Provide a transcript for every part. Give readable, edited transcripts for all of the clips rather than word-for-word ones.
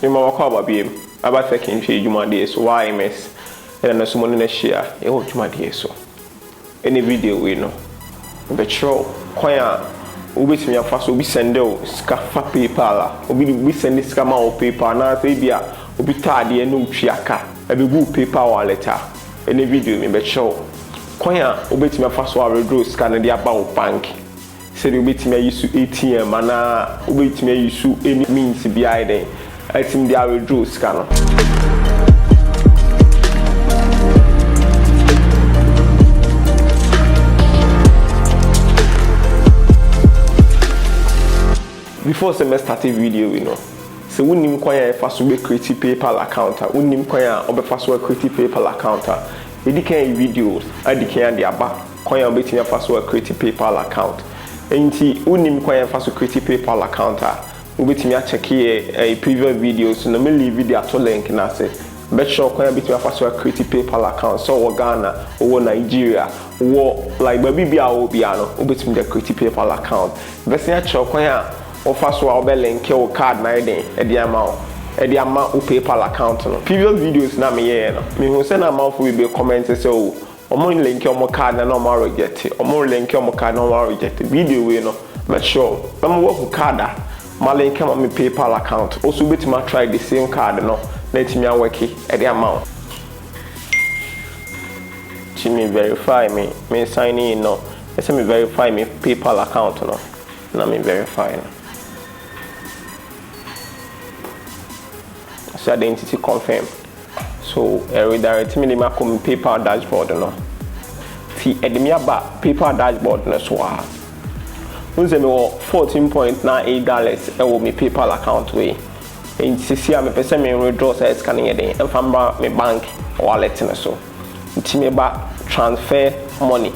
You ma wakɔ ababiem aba second hwe dwumade so why miss and na someone na share e ho dwumade so any video we no be show kwan a obetimi afa so obi send o ska fa PayPal a obi send ska ma o PayPal na say bia obi taade no twiaka e be gu PayPal wallet a any video me be show kwan a obetimi afa so a withdraw ska na dia ba o bank say obetimi ayisu ATM ana obetimi ayisu any means bia den atim dia withdraw ska no. Before semester started video, you know, so we nim kwanya first we create PayPal account. We nim kwanya obe first we create PayPal account. Edikan videos, edikan dia ba kwanya obetimi first we create PayPal account. Enti we nim kwanya first we create PayPal account. Obetimi a check a previous videos no me leave video to link na say. Make sure kwanya obetimi first we create PayPal account. So we Ghana, we Nigeria, we like baby bia obia no obetimi dey create PayPal account. Version check kwanya offer so I'll be link your card na den e dey ama o PayPal account no previous videos na me here no me hu say na amount we be comment say o omo link your card na no ma reject omo link your card na no ma reject video we no make sure am work card ma link my PayPal account also bit ma try the same card no let me work e dey ama to me verify me sign in no say me verify me PayPal account no na me verify no. So identity confirm. So redirect me my PayPal dashboard no. See edemi aba PayPal dashboard no so ah. Unse me $14.98 e wo me PayPal account we. En sisi a me pese me withdraw say scanning eden e famba me bank wallet no so. Nti me ba transfer money.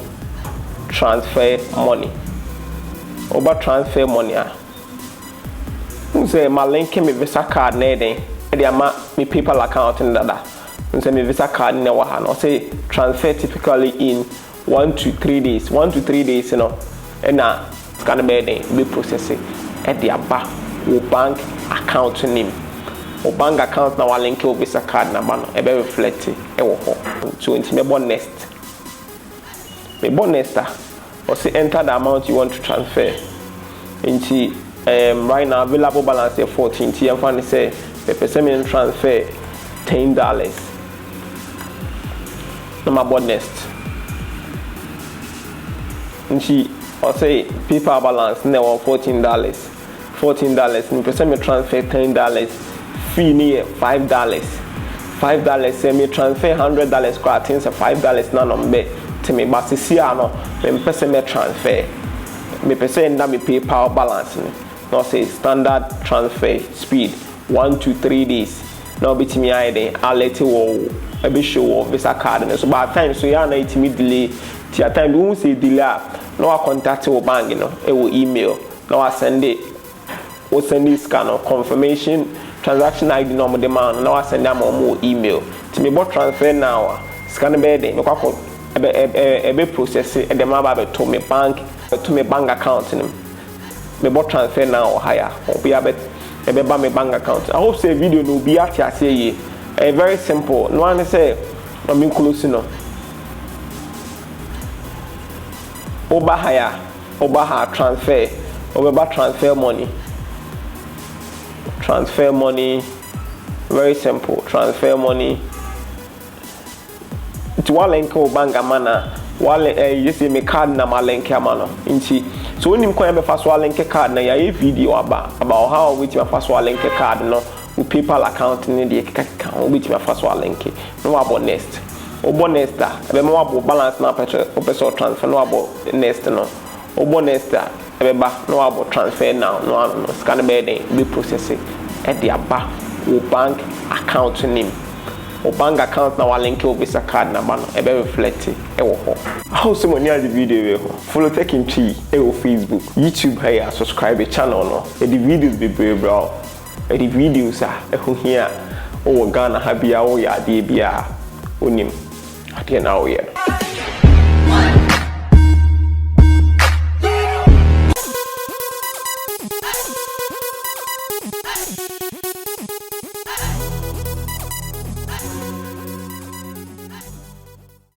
Oba transfer money ah. Unse ma link me Visa card na eden e ama me PayPal account in dada nse me Visa card na wa ha no say transfer typically in 1 to 3 days you know and na scan be processing e dey aba wo bank account name wo bank account na wa link wo Visa card na ba no e be reflect e wo ho so nti me bon next or say enter the amount you want to transfer nti right now available balance is 14 t and funny say the person transfer $10 number board next nchi or say PayPal balance now $14 the person transfer $10 fee near $5 say me transfer $100 quite things $5 na number to me but see no me person me transfer me person na me PayPal balance no say standard transfer speed 1 to 3 days now bitimi aiden alert wo e be show Visa card so by time so ya na itimi delay ti time we say delay no contact wo bank no e wo email now I send it scan confirmation transaction ID no mo demand now I send am more email ti me bo transfer now scan be dey me kwakọ e be process e dem aba be to me bank account no me bo transfer now higher obi abet ebe my bank account. I hope say video no be at say very simple. No one say I'm close no. Oba hire transfer. Oba transfer money. Very simple. Transfer money. To one link bank amana. You see me card na ma link amano. Inti so when you come be first link card na ya video about how we my first link card no with PayPal account ni dey kaka we my first link no about next obo next da be mo abo balance na petrol o transfer no about next no obo next da be ba no about transfer now no scan be processing e dey aba o bank account name o bank account na wa link o Visa card na ba no e be reflect e wo ho how so many of the video we ho follow taking tea e wo Facebook YouTube here subscribe channel no e the videos be brave bro e the videos e ho here o Ghana ha bia o ya de bia onim ade na o ye